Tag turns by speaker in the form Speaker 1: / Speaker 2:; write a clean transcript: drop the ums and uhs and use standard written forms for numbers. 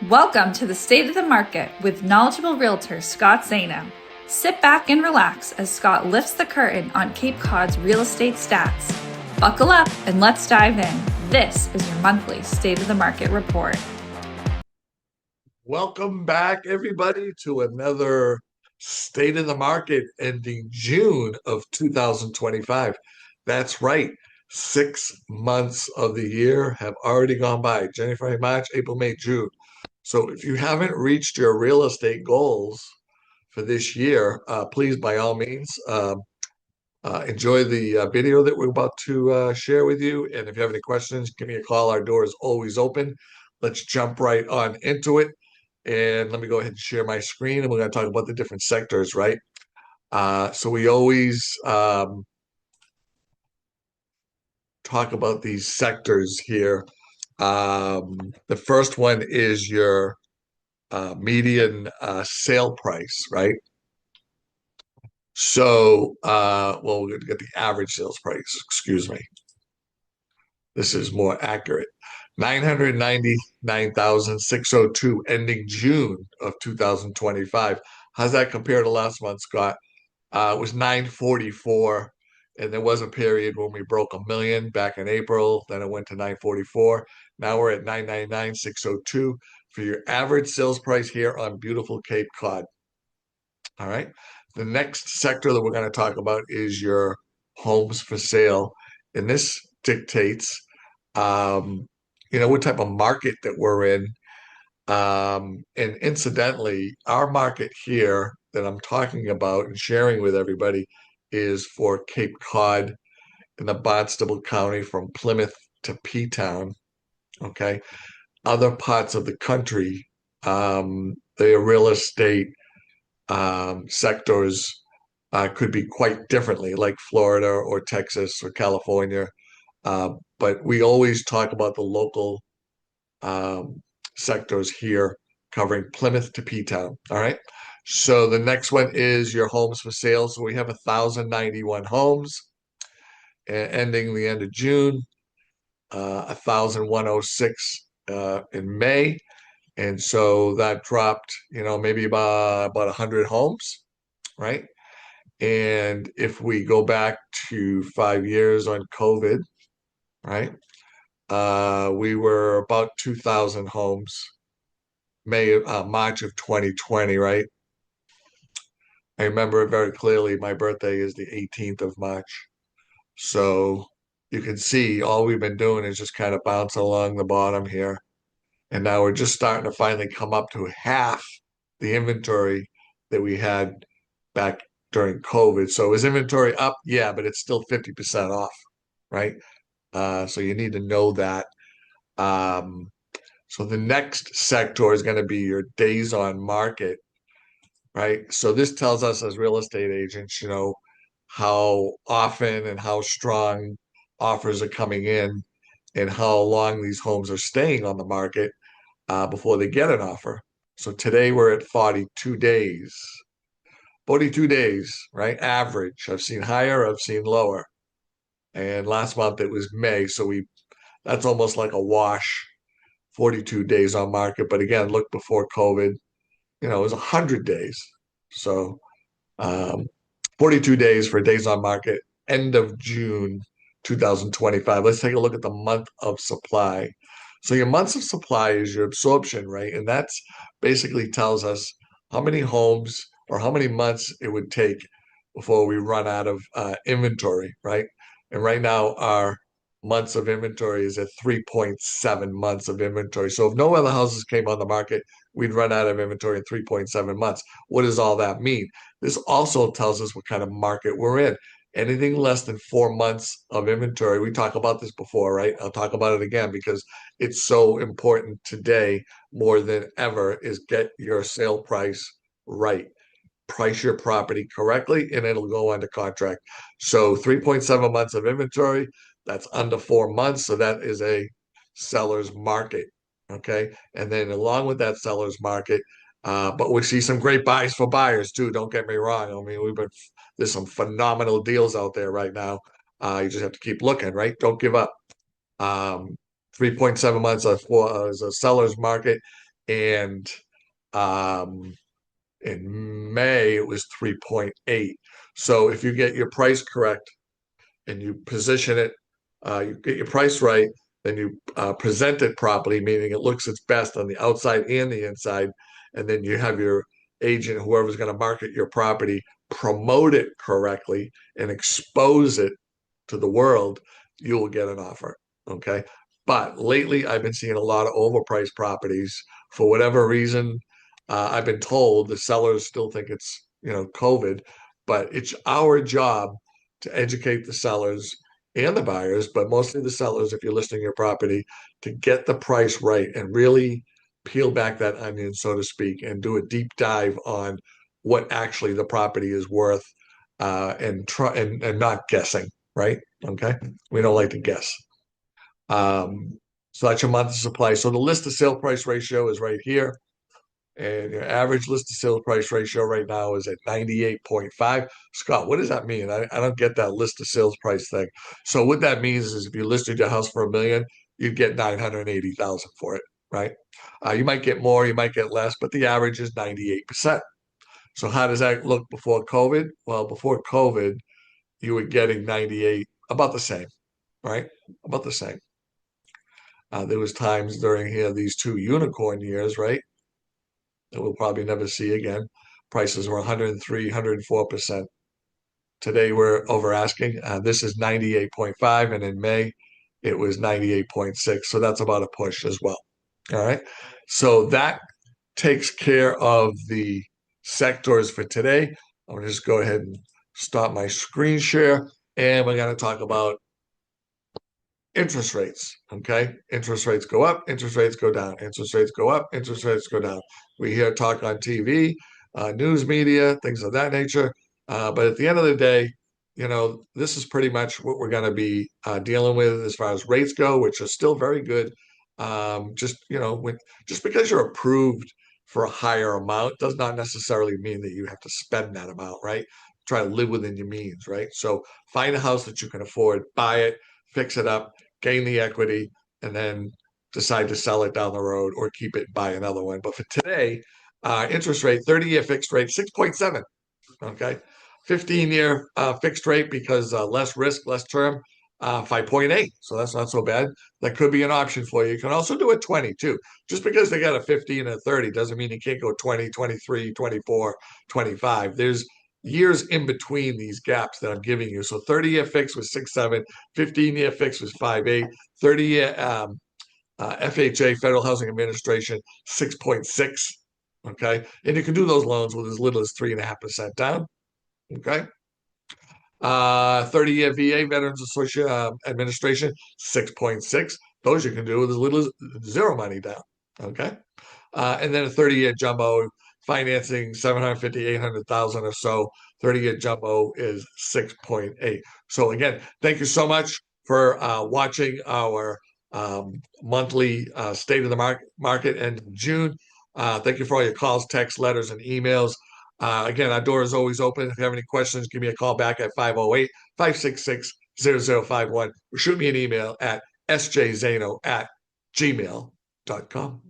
Speaker 1: Welcome to the State of the Market with knowledgeable realtor Scott Zaino. Sit back and relax as Scott lifts the curtain on Cape Cod's real estate stats. Buckle up and let's dive in. This is your monthly State of the Market report.
Speaker 2: Welcome back, everybody, to another State of the Market ending June of 2025. That's right. 6 months of the year have already gone by. January, February, March, April, May, June. So if you haven't reached your real estate goals for this year, please, by all means, enjoy the video that we're about to share with you. And if you have any questions, give me a call. Our door is always open. Let's jump right on into it. And let me go ahead and share my screen, and we're going to talk about the different sectors, right? So we always talk about these sectors here. The first one is your median sale price, right? So, well, we're going to get the average sales price, excuse me. This is more accurate. 999,602 ending June of 2025. How's that compare to last month, Scott? It was 944, and there was a period when we broke a million back in April. Then it went to 944. Now we're at 999,602 for your average sales price here on beautiful Cape Cod. All right. The next sector that we're going to talk about is your homes for sale, and this dictates, what type of market that we're in. And incidentally, our market here that I'm talking about and sharing with everybody is for Cape Cod in the Barnstable County from Plymouth to P-Town. Okay. Other parts of the country, the real estate sectors could be quite differently, like Florida or Texas or California. But we always talk about the local sectors here covering Plymouth to P-Town. All right. So the next one is your homes for sale. So we have 1,091 homes ending the end of June, 1,106 in May. And so that dropped, maybe about 100 homes, right? And if we go back to 5 years on COVID, right? We were about 2,000 homes, March of 2020, right? I remember it very clearly. My birthday is the 18th of March. So you can see all we've been doing is just kind of bouncing along the bottom here. And now we're just starting to finally come up to half the inventory that we had back during COVID. So is inventory up? Yeah, but it's still 50% off, right? So you need to know that. So the next sector is going to be your days on market, right? So this tells us as real estate agents, how often and how strong offers are coming in and how long these homes are staying on the market before they get an offer. So today we're at 42 days. 42 days, right? Average. I've seen higher, I've seen lower. And last month it was May, so that's almost like a wash, 42 days on market. But again, look before COVID, it was 100 days. So 42 days for days on market, end of June 2025. Let's take a look at the month of supply. So your months of supply is your absorption, right? And that's basically tells us how many homes or how many months it would take before we run out of inventory, right? And right now our months of inventory is at 3.7 months of inventory. So if no other houses came on the market, we'd run out of inventory in 3.7 months. What does all that mean? This also tells us what kind of market we're in. Anything less than 4 months of inventory, we talked about this before, right? I'll talk about it again because it's so important today more than ever is get your sale price right. Price your property correctly and it'll go under contract. So 3.7 months of inventory, that's under 4 months. So that is a seller's market. Okay. And then along with that seller's market, but we see some great buys for buyers too. Don't get me wrong. I mean, there's some phenomenal deals out there right now. You just have to keep looking, right? Don't give up. 3.7 months is a seller's market. and in May it was 3.8. So if you get your price correct and you position it, you get your price right, then you present it properly, meaning it looks its best on the outside and the inside, and then you have your agent, whoever's going to market your property, promote it correctly and expose it to the world, you will get an offer. Okay. But lately, I've been seeing a lot of overpriced properties for whatever reason. I've been told the sellers still think it's, COVID, but it's our job to educate the sellers and the buyers, but mostly the sellers, if you're listing your property, to get the price right and really peel back that onion, so to speak, and do a deep dive on what actually the property is worth, and try and not guessing, right? Okay. We don't like to guess. So that's your monthly supply. So the list to sale price ratio is right here. And your average list to sale price ratio right now is at 98.5. Scott, what does that mean? I don't get that list to sales price thing. So what that means is if you listed your house for $1 million, you'd get 980,000 for it, right? You might get more, you might get less, but the average is 98%. So how does that look before COVID? Well, before COVID, you were getting 98, about the same, right? About the same. There was times during here, these two unicorn years, right? That we'll probably never see again. Prices were 103, 104%. Today we're over asking. This is 98.5, and in May it was 98.6. So that's about a push as well. All right. So that takes care of the sectors for today. I'm gonna just go ahead and stop my screen share, and we're gonna talk about interest rates. Okay. Interest rates go up, interest rates go down, interest rates go up, interest rates go down. We hear talk on TV, news media, things of that nature. But at the end of the day, this is pretty much what we're going to be dealing with as far as rates go, which are still very good. Just because you're approved for a higher amount does not necessarily mean that you have to spend that amount, right? Try to live within your means, right? So find a house that you can afford, buy it, fix it up, gain the equity, and then decide to sell it down the road or keep it and buy another one. But for today, interest rate, 30-year fixed rate, 6.7. Okay. 15-year fixed rate because less risk, less term, 5.8. So that's not so bad. That could be an option for you. You can also do a 20 too. Just because they got a 15 and a 30 doesn't mean you can't go 20, 23, 24, 25. There's years in between these gaps that I'm giving you. So 30-year fix was 6.7, 15-year fix was 5.8, 30-year FHA, Federal Housing Administration, 6.6. Okay. And you can do those loans with as little as 3.5% down. Okay. 30-year VA, Veterans Administration, 6.6. Those you can do with as little as zero money down. Okay. And then a 30-year jumbo financing 750, 800,000 or so. 30-year jumbo is 6.8. So again, thank you so much for watching our monthly state of the market end of June. Thank you for all your calls, texts, letters, and emails. Again, our door is always open. If you have any questions, give me a call back at 508-566-0051 or shoot me an email at sjzaino@gmail.com.